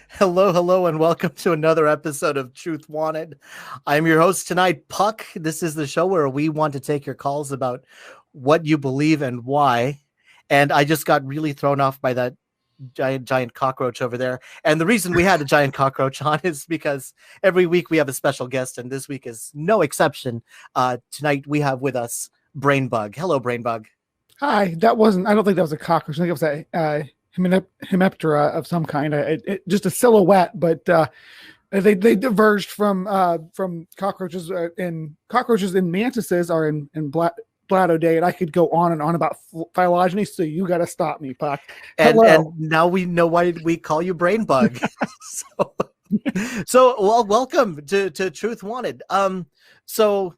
Hello, hello, and welcome to another episode of Truth Wanted. I'm your host tonight, Puck. This is the show where we want to take your calls about what you believe and why. And I just got really thrown off by that giant cockroach over there. And the reason we had a giant cockroach on is because every week we have a special guest, and this week is no exception. Tonight we have with us BrainBug. Hello, BrainBug. Hi, I don't think that was a cockroach. I think it was a hemiptera of some kind. Just a silhouette, but they diverged from cockroaches, and cockroaches and mantises are in Bladode, and I could go on and on about phylogeny, so you got to stop me, Puck. And now we know why we call you BrainBug. so welcome to Truth Wanted. So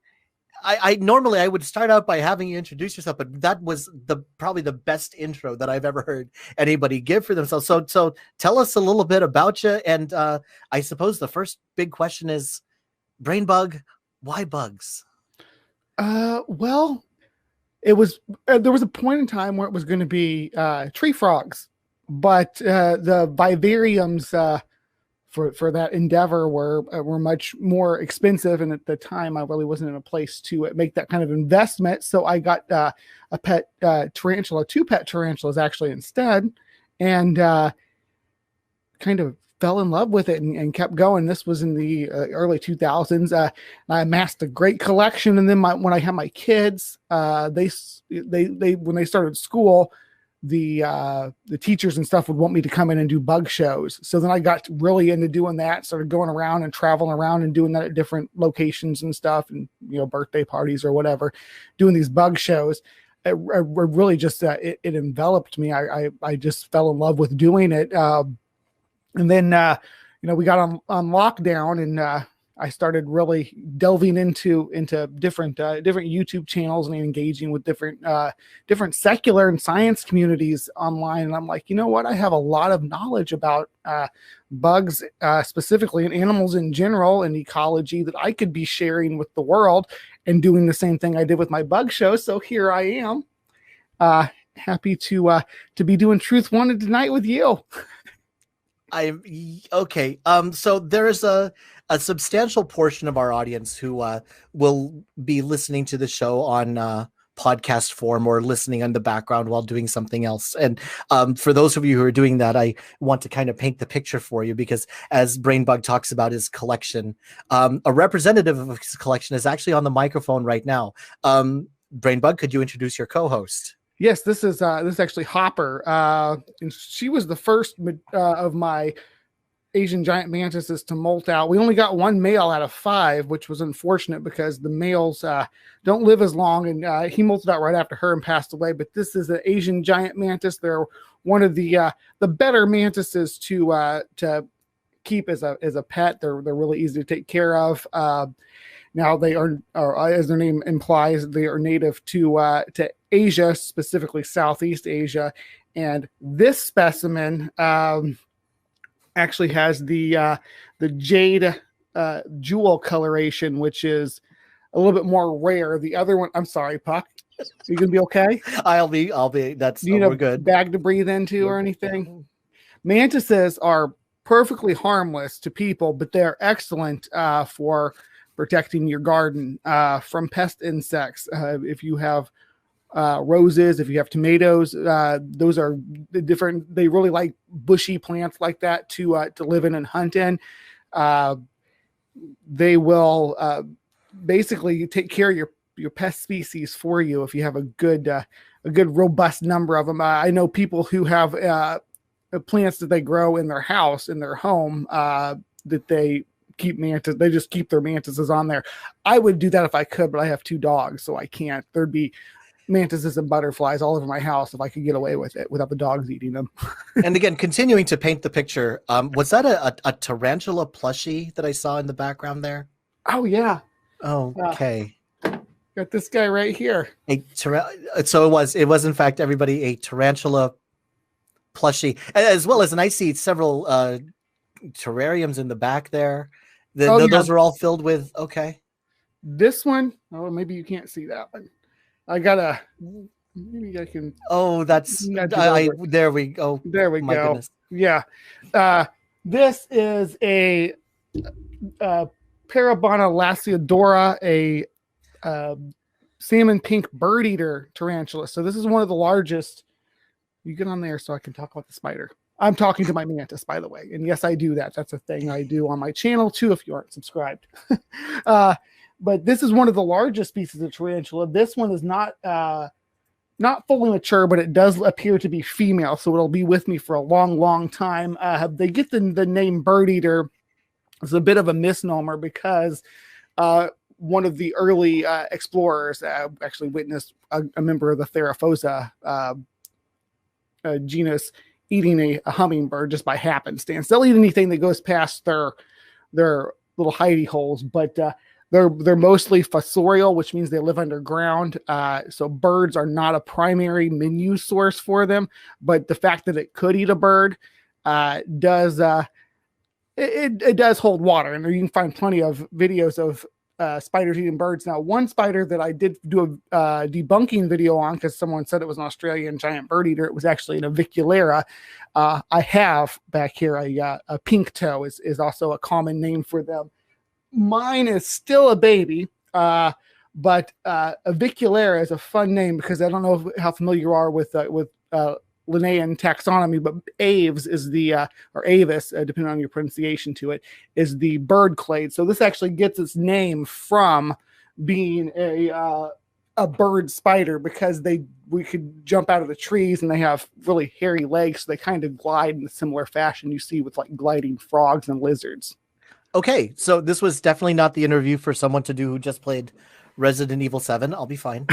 I normally I would start out by having you introduce yourself, but that was probably the best intro that I've ever heard anybody give for themselves. So tell us a little bit about you, and I suppose the first big question is, BrainBug, why bugs? Well, it was there was a point in time where it was going to be tree frogs, but the vivariums for that endeavor were much more expensive, and at the time I really wasn't in a place to make that kind of investment. So I got a pet tarantula, 2 pet tarantulas actually instead, and kind of fell in love with it and kept going. This was in the early 2000s. I amassed a great collection, and then when I had my kids, they when they started school, the teachers and stuff would want me to come in and do bug shows. So then I got really into doing that, started going around and traveling around and doing that at different locations and stuff, and birthday parties or whatever, doing these bug shows. It really just it enveloped me. I just fell in love with doing it. And then we got on lockdown, and I started really delving into different YouTube channels and engaging with different secular and science communities online. And I'm like, you know what? I have a lot of knowledge about bugs specifically, and animals in general, and ecology that I could be sharing with the world, and doing the same thing I did with my bug show. So here I am, happy to be doing Truth Wanted tonight with you. Okay. So there is a substantial portion of our audience who will be listening to the show on podcast form or listening in the background while doing something else. And for those of you who are doing that, I want to kind of paint the picture for you, because as BrainBug talks about his collection, a representative of his collection is actually on the microphone right now. BrainBug, could you introduce your co-host? Yes, this is actually Hopper, and she was the first of my Asian giant mantises to molt out. We only got 1 male out of 5, which was unfortunate because the males don't live as long, and he molted out right after her and passed away. But this is an Asian giant mantis. They're one of the better mantises to keep as a pet. They're really easy to take care of. Now they are, as their name implies, they are native to Asia, specifically Southeast Asia. And this specimen actually has the jade jewel coloration, which is a little bit more rare. The other one, I'm sorry, Puck, are you gonna be okay? I'll be. That's we're good. Bag to breathe into or anything? Mantises are perfectly harmless to people, but they're excellent for protecting your garden from pest insects. If you have roses, if you have tomatoes, those are different. They really like bushy plants like that to live in and hunt in. They will basically take care of your pest species for you if you have a good robust number of them. I know people who have plants that they grow in their house, in their home, that they just keep their mantises on there. I would do that if I could, but I have 2 dogs, so I can't. There'd be mantises and butterflies all over my house if I could get away with it without the dogs eating them. And again, continuing to paint the picture, was that a tarantula plushie that I saw in the background there? Oh yeah. Oh, okay. Got this guy right here. So it was in fact, everybody, a tarantula plushie, as well as, and I see several terrariums in the back there. Those are all filled with, okay. This one, maybe you can't see that one. Maybe I can. Oh, there we go. There we go. Goodness. Yeah. This is a Parabana laciodora, a salmon pink bird eater tarantula. So this is one of the largest. You get on there so I can talk about the spider. I'm talking to my mantis, by the way. And yes, I do that. That's a thing I do on my channel too, if you aren't subscribed. But this is one of the largest species of tarantula. This one is not fully mature, but it does appear to be female. So it'll be with me for a long, long time. They get the name bird eater. It's a bit of a misnomer because one of the early explorers actually witnessed a member of the Theraphosa genus eating a hummingbird just by happenstance. They'll eat anything that goes past their little hidey holes, but they're mostly fossorial, which means they live underground. So birds are not a primary menu source for them, but the fact that it could eat a bird does hold water, and you can find plenty of videos of spiders eating birds. Now, one spider that I did do a debunking video on because someone said it was an Australian giant bird eater. It was actually an aviculera. I have back here a pink toe is also a common name for them. Mine is still a baby, but aviculera is a fun name because I don't know how familiar you are with Linnaean taxonomy, but aves is or avis, depending on your pronunciation to it, is the bird clade. So this actually gets its name from being a bird spider because we could jump out of the trees and they have really hairy legs. So they kind of glide in a similar fashion you see with like gliding frogs and lizards. Okay, so this was definitely not the interview for someone to do who just played Resident Evil 7. I'll be fine.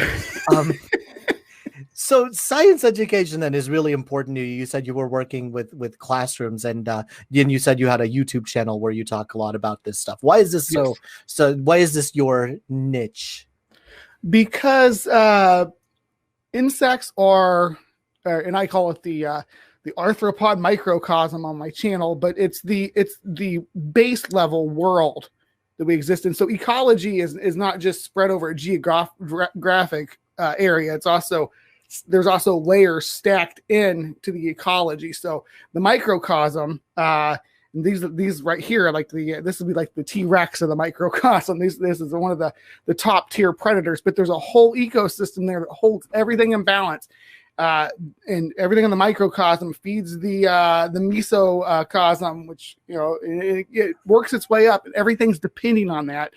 So science education then is really important to you. You said you were working with classrooms, and you said you had a YouTube channel where you talk a lot about this stuff. Why is this so? So why is this your niche? Because insects are, and I call it the arthropod microcosm on my channel, but it's the base level world that we exist in. So ecology is not just spread over a geographic area. There's also layers stacked in to the ecology. So the microcosm, these right here, like this would be like the T-Rex of the microcosm. This is one of the top tier predators, but there's a whole ecosystem there that holds everything in balance. And everything in the microcosm feeds the mesocosm, which it works its way up, and everything's depending on that.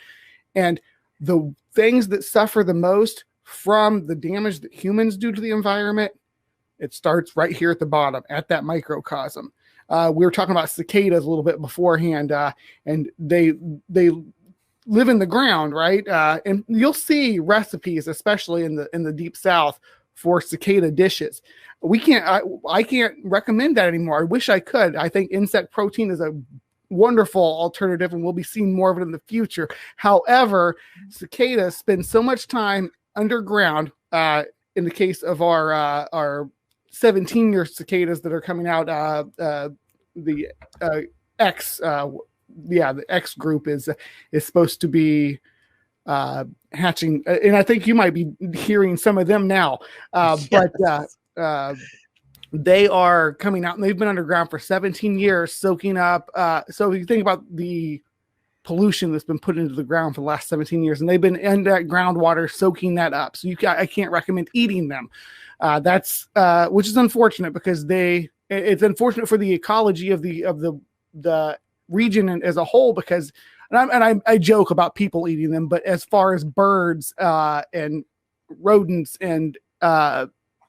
And the things that suffer the most from the damage that humans do to the environment, it starts right here at the bottom, at that microcosm. We were talking about cicadas a little bit beforehand, and they live in the ground, right? And you'll see recipes, especially in the deep south, for cicada dishes. I can't recommend that anymore. I wish I could. I think insect protein is a wonderful alternative, and we'll be seeing more of it in the future. However, cicadas spend so much time underground. In the case of our 17-year cicadas that are coming out, the X group is supposed to be hatching, and I think you might be hearing some of them now. But they are coming out, and they've been underground for 17 years, soaking up. So if you think about the pollution that's been put into the ground for the last 17 years, and they've been in that groundwater soaking that up. So I can't recommend eating them. That's which is unfortunate because it's unfortunate for the ecology of the region as a whole, because I joke about people eating them, but as far as birds and rodents and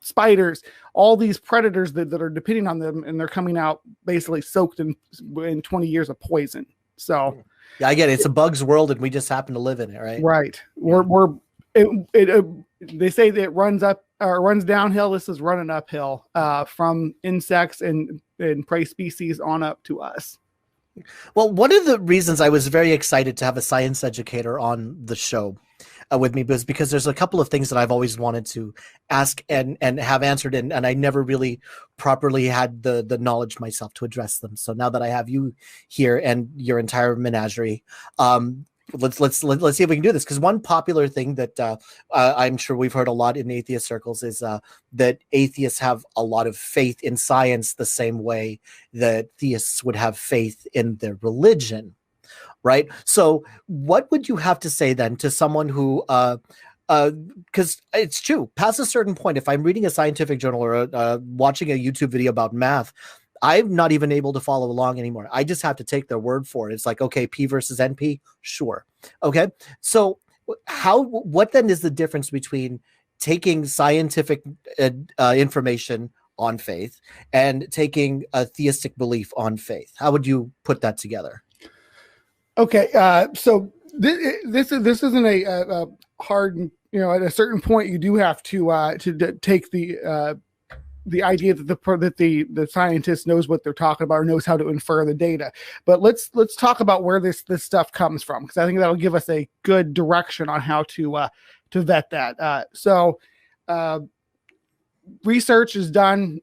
spiders, all these predators that are depending on them, and they're coming out basically soaked in 20 years of poison. So yeah, I get it. It's a bug's world, and we just happen to live in it, right? Right. They say that it runs downhill. This is running uphill from insects and prey species on up to us. Well, one of the reasons I was very excited to have a science educator on the show with me was because there's a couple of things that I've always wanted to ask and have answered, and I never really properly had the knowledge myself to address them. So now that I have you here and your entire menagerie, let's see if we can do this, because one popular thing that I'm sure we've heard a lot in atheist circles is that atheists have a lot of faith in science the same way that theists would have faith in their religion, right? So what would you have to say then to someone who because it's true, past a certain point, if I'm reading a scientific journal or watching a YouTube video about math, I'm not even able to follow along anymore. I just have to take their word for it. It's like, okay, P versus NP, sure. Okay. So what then is the difference between taking scientific information on faith and taking a theistic belief on faith? How would you put that together? Okay. So this isn't a hard, at a certain point you do have to take the idea that the scientist knows what they're talking about or knows how to infer the data. But let's talk about where this stuff comes from, because I think that'll give us a good direction on how to vet that. So research is done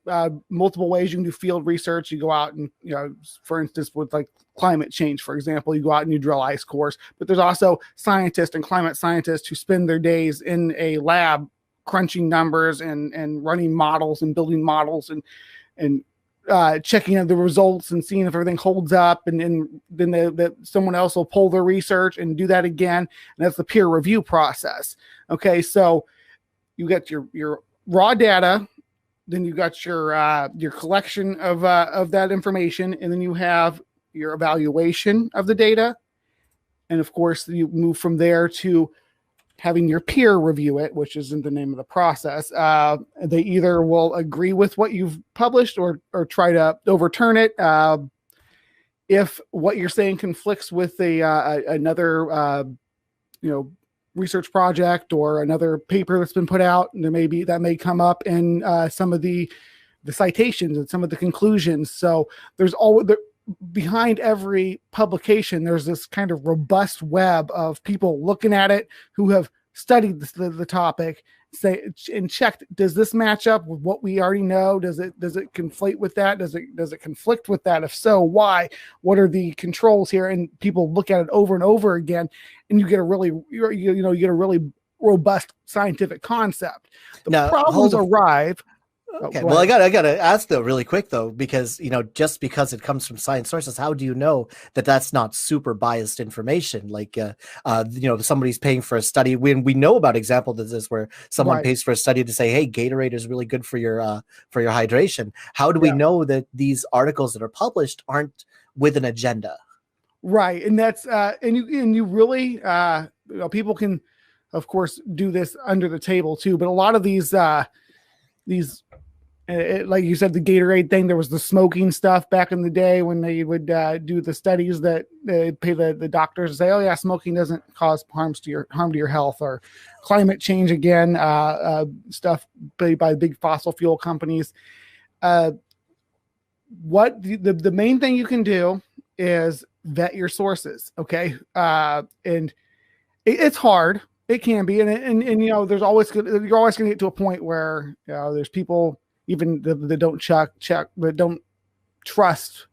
multiple ways. You can do field research. You go out and, for instance, with like climate change, for example, you go out and you drill ice cores. But there's also scientists and climate scientists who spend their days in a lab crunching numbers and running models and building models and checking out the results and seeing if everything holds up. And then someone else will pull their research and do that again. And that's the peer review process. Okay, so you get your raw data, then you got your collection of that information, and then you have your evaluation of the data. And of course, you move from there to having your peer review it, which isn't the name of the process. They either will agree with what you've published or try to overturn it. If what you're saying conflicts with another research project or another paper that's been put out, and that may come up in some of the citations and some of the conclusions. So there's behind every publication, there's this kind of robust web of people looking at it who have studied the topic, and checked, does this match up with what we already know? Does it conflate with that? Does it conflict with that? If so, why? What are the controls here? And people look at it over and over again, and you get a really robust scientific concept. The problems arrive. Okay. Well, I gotta ask though, really quick though, because just because it comes from science sources, how do you know that that's not super biased information? Like, somebody's paying for a study. When we know about examples of this, where someone pays for a study to say, "Hey, Gatorade is really good for your hydration." How do we know that these articles that are published aren't with an agenda? Right, and that's and you really people can, of course, do this under the table too. But a lot of these. Like you said, the Gatorade thing, there was the smoking stuff back in the day when they would do the studies that they pay the doctors to say, oh yeah, smoking doesn't cause harm to your health, or climate change again, stuff by big fossil fuel companies. What the main thing you can do is vet your sources. Okay. And it's hard. It can be. And you're always going to get to a point where, there's people even that don't check, that don't trust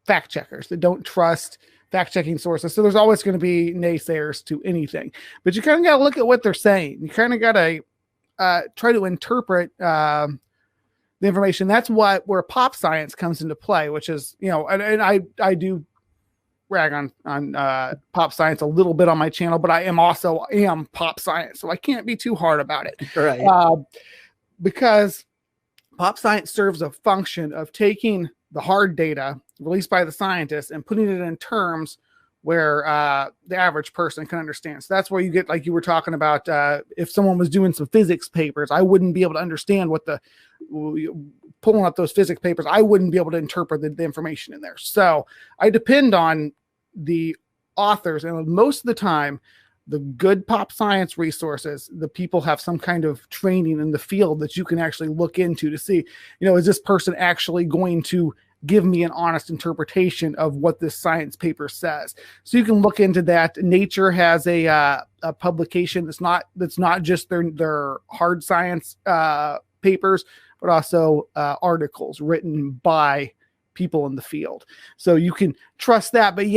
fact checkers, that don't trust fact checking sources. So there's always going to be naysayers to anything, but you kind of got to look at what they're saying. You kind of got to try to interpret the information. That's where pop science comes into play, which is, and I do rag on pop science a little bit on my channel, but I am pop science, so I can't be too hard about it. Right. Because pop science serves a function of taking the hard data released by the scientists and putting it in terms where the average person can understand. So that's where you get, like you were talking about, if someone was doing some physics papers, I wouldn't be able to understand pulling up those physics papers, I wouldn't be able to interpret the information in there. So I depend on the authors, and most of the time, the good pop science resources, the people have some kind of training in the field that you can actually look into to see, is this person actually going to give me an honest interpretation of what this science paper says? So you can look into that. Nature has a publication that's not just their hard science papers, but also articles written by people in the field. So you can trust that. But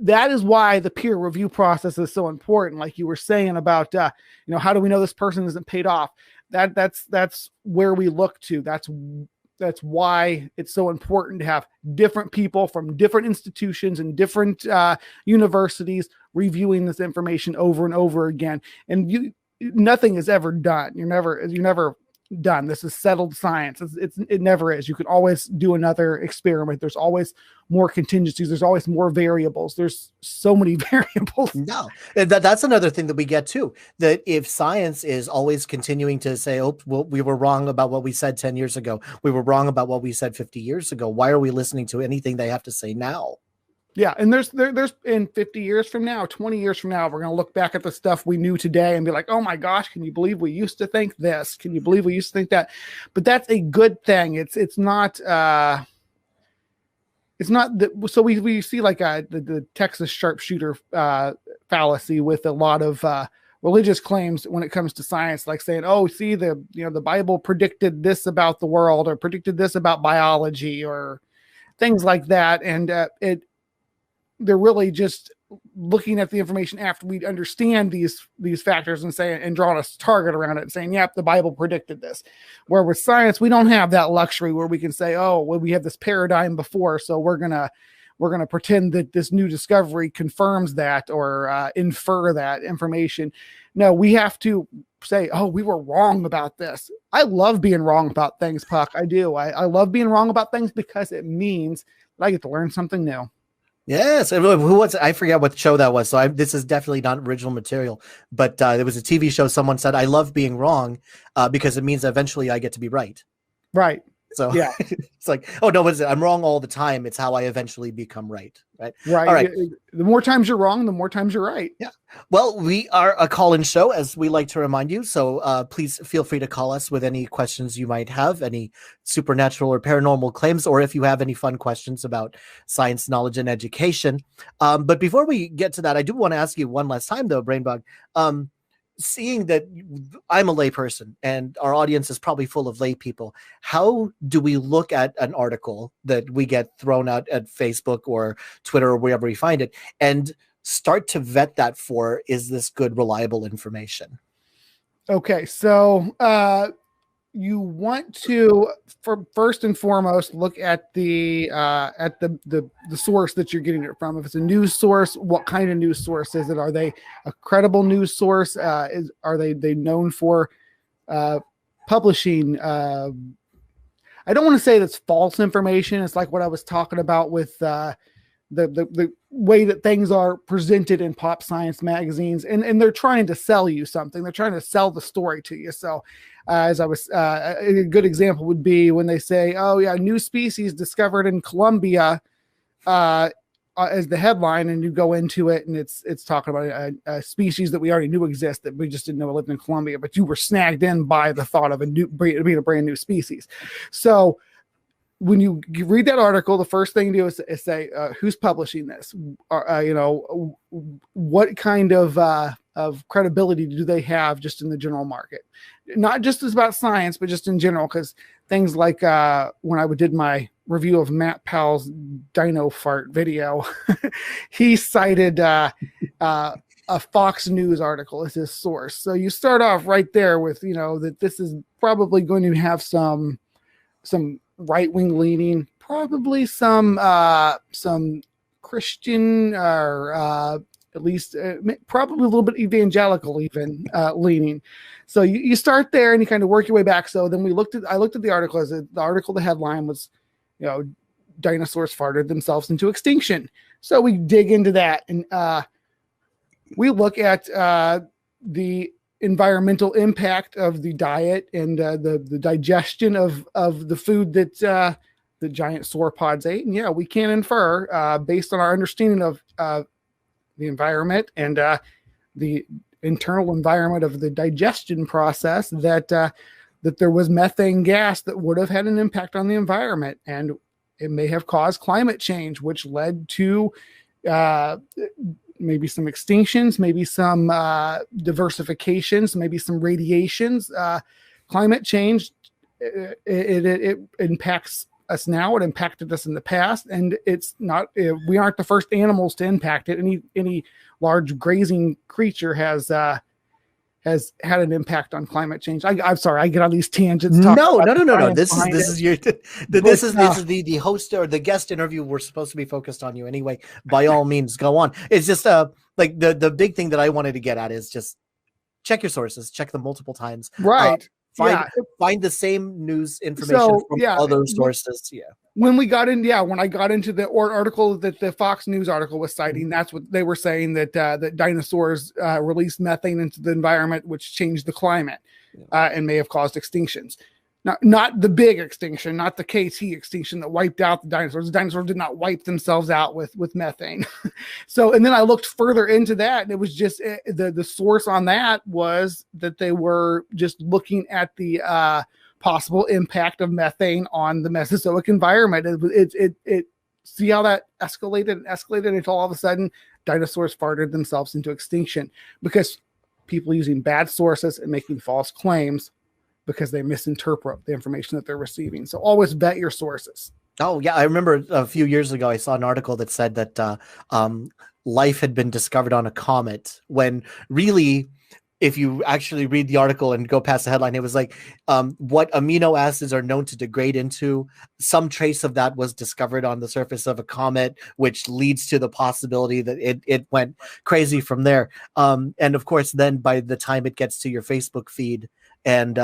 that is why the peer review process is so important. Like you were saying about, how do we know this person isn't paid off? That's where we look to. That's why it's so important to have different people from different institutions and different universities reviewing this information over and over again. And nothing is ever done. You're never done. This is settled science. It never is. You can always do another experiment. There's always more contingencies. There's always more variables. There's so many variables. No, that's another thing that we get too, that if science is always continuing to say, oh, well, we were wrong about what we said 10 years ago. We were wrong about what we said 50 years ago. Why are we listening to anything they have to say now? Yeah. And there's in 50 years from now, 20 years from now, we're going to look back at the stuff we knew today and be like, oh my gosh, can you believe we used to think this? Can you believe we used to think that? But that's a good thing. It's not so we see like the Texas sharpshooter fallacy with a lot of religious claims when it comes to science, like saying, oh, see, the Bible predicted this about the world or predicted this about biology or things like that. And they're really just looking at the information after we understand these factors and saying and drawing a target around it and saying, yep, the Bible predicted this. Where with science, we don't have that luxury where we can say, oh, well, we have this paradigm before, so we're gonna pretend that this new discovery confirms that or infer that information. No, we have to say, oh, we were wrong about this. I love being wrong about things, Puck. I do. I love being wrong about things because it means that I get to learn something new. Yes, who was I forget what show that was. So this is definitely not original material, but there was a TV show. Someone said, "I love being wrong because it means eventually I get to be right." Right. So yeah, it's like, oh no, what is it? I'm wrong all the time. It's how I eventually become right. Right. Right. All right. The more times you're wrong, the more times you're right. Yeah. Well, we are a call-in show, as we like to remind you. So please feel free to call us with any questions you might have, any supernatural or paranormal claims, or if you have any fun questions about science, knowledge, and education. But before we get to that, I do want to ask you one last time, though, BrainBug. Seeing that I'm a layperson and our audience is probably full of lay people, how do we look at an article that we get thrown out at Facebook or Twitter or wherever we find it and start to vet that for, is this good, reliable information? Okay, so you want to, first and foremost, look at the source that you're getting it from. If it's a news source, what kind of news source is it? Are they a credible news source? Are they known for publishing? I don't want to say that's false information. It's like what I was talking about with the way that things are presented in pop science magazines, and they're trying to sell you something. They're trying to sell the story to you. So as I was, a good example would be when they say, oh yeah, new species discovered in Colombia, as the headline, and you go into it and it's talking about a species that we already knew existed, that we just didn't know it lived in Colombia, but you were snagged in by the thought of being a brand new species. So when you read that article, the first thing you do is say, who's publishing this? What kind of credibility do they have just in the general market? Not just as about science, but just in general, because things like when I did my review of Matt Powell's dino fart video, he cited a Fox News article as his source. So you start off right there with, that this is probably going to have some right-wing leaning, probably some Christian or at least probably a little bit evangelical even leaning. So you start there and you kind of work your way back. So then I looked at the article. The headline was, dinosaurs farted themselves into extinction. So we dig into that and we look at the environmental impact of the diet and the digestion of the food that the giant sauropods ate. And yeah, we can infer based on our understanding of the environment and the internal environment of the digestion process that there was methane gas that would have had an impact on the environment, and it may have caused climate change, which led to maybe some extinctions, maybe some diversifications, maybe some radiations. Climate change, it impacts us now. It impacted us in the past, and it's not. We aren't the first animals to impact it. Any large grazing creature has had an impact on climate change. I'm sorry, I get on these tangents. No. This is the host or the guest interview. We're supposed to be focused on you anyway. By all means, go on. It's just like the big thing that I wanted to get at is just check your sources, check them multiple times. Right. Find the same news information from other sources. Yeah. When I got into the article that the Fox News article was citing, that's what they were saying, that that dinosaurs released methane into the environment, which changed the climate and may have caused extinctions. Not the big extinction, not the KT extinction that wiped out the dinosaurs. The dinosaurs did not wipe themselves out with methane. So, and then I looked further into that, and it was just the source on that was that they were just looking at the possible impact of methane on the Mesozoic environment. It see how that escalated until all of a sudden dinosaurs farted themselves into extinction because people using bad sources and making false claims because they misinterpret the information that they're receiving. So always vet your sources. Oh yeah, I remember a few years ago I saw an article that said that life had been discovered on a comet, when really, if you actually read the article and go past the headline, it was like what amino acids are known to degrade into, some trace of that was discovered on the surface of a comet, which leads to the possibility that it went crazy from there. And of course, then by the time it gets to your Facebook feed, and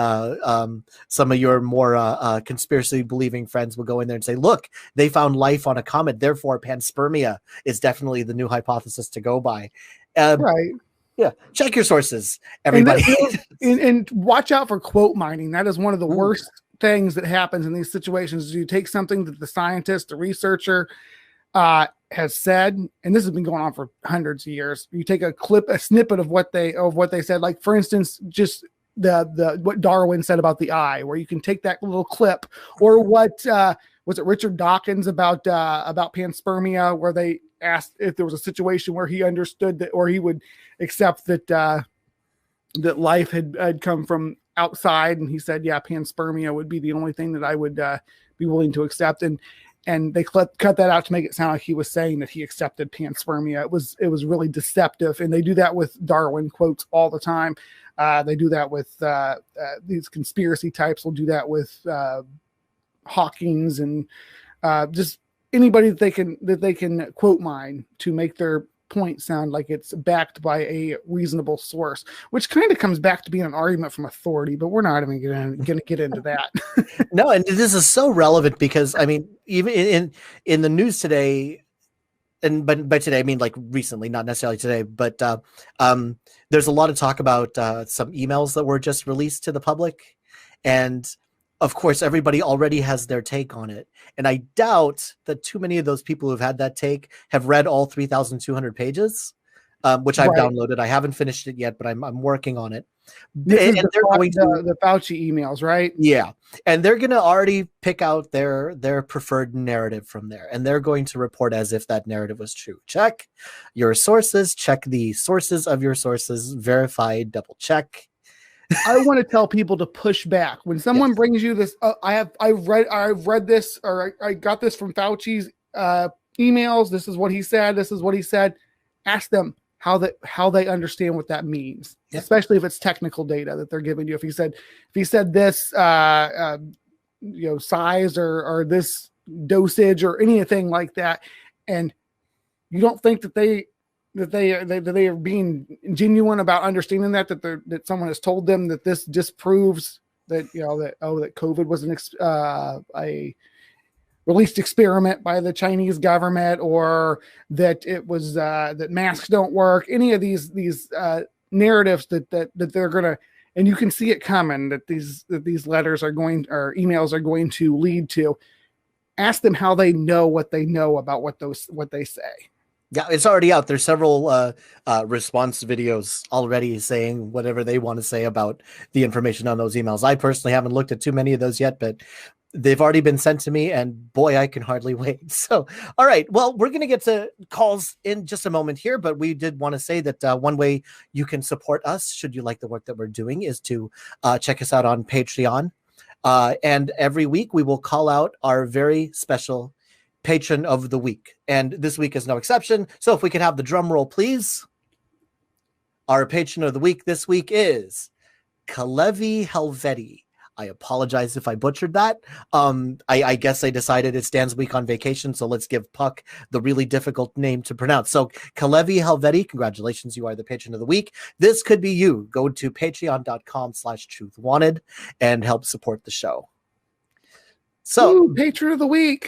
some of your more conspiracy believing friends will go in there and say, look, they found life on a comet, therefore panspermia is definitely the new hypothesis to go by. Right. Yeah, check your sources, everybody. And watch out for quote mining. That is one of the worst things that happens in these situations. You take something that the scientist, the researcher has said, and this has been going on for hundreds of years. You take a snippet of what they said, like for instance, just the what Darwin said about the eye, where you can take that little clip, or what was it Richard Dawkins about panspermia, where they asked if there was a situation where he understood that, or he would accept that that life had come from outside, and he said, yeah, panspermia would be the only thing that I would be willing to accept, and they cut that out to make it sound like he was saying that he accepted panspermia. It was really deceptive, and they do that with Darwin quotes all the time. They do that with these conspiracy types. Will do that with Hawkins and just anybody that they can quote mine to make their point sound like it's backed by a reasonable source, which kind of comes back to being an argument from authority. But we're not even going to get into that. No, and this is so relevant because I mean, even in the news today. And but by today I mean like recently, not necessarily today, but there's a lot of talk about some emails that were just released to the public, and of course everybody already has their take on it. And I doubt that too many of those people who've had that take have read all 3,200 pages, which I've downloaded. I haven't finished it yet, but I'm working on it. And they're going to the Fauci emails, right? Yeah, and they're going to already pick out their preferred narrative from there, and they're going to report as if that narrative was true. Check your sources. Check the sources of your sources. Verify. Double check. I want to tell people to push back when someone brings you this. I've read this, or I got this from Fauci's emails. This is what he said. This is what he said. Ask them how they understand what that means, especially if it's technical data that they're giving you. If he said this, size or this dosage or anything like that, and you don't think that they are being genuine about understanding that someone has told them that this disproves that that COVID was a released experiment by the Chinese government, or that it was that masks don't work. Any of these narratives that they're gonna, and you can see it coming, that these letters are going, or emails are going to lead to. Ask them how they know what they know about what they say. Yeah, it's already out. There's several response videos already saying whatever they want to say about the information on those emails. I personally haven't looked at too many of those yet, but they've already been sent to me, and boy, I can hardly wait. So, all right. Well, we're going to get to calls in just a moment here, but we did want to say that one way you can support us, should you like the work that we're doing, is to check us out on Patreon. And every week we will call out our very special patron of the week. And this week is no exception. So if we could have the drum roll, please. Our patron of the week this week is Kalevi Helveti. I apologize if I butchered that. I guess I decided it's Dan's week on vacation, so let's give Puck the really difficult name to pronounce. So Kalevi Helveti, congratulations, you are the patron of the week. This could be you. Go to patreon.com/truthwanted and help support the show. So, patron of the week.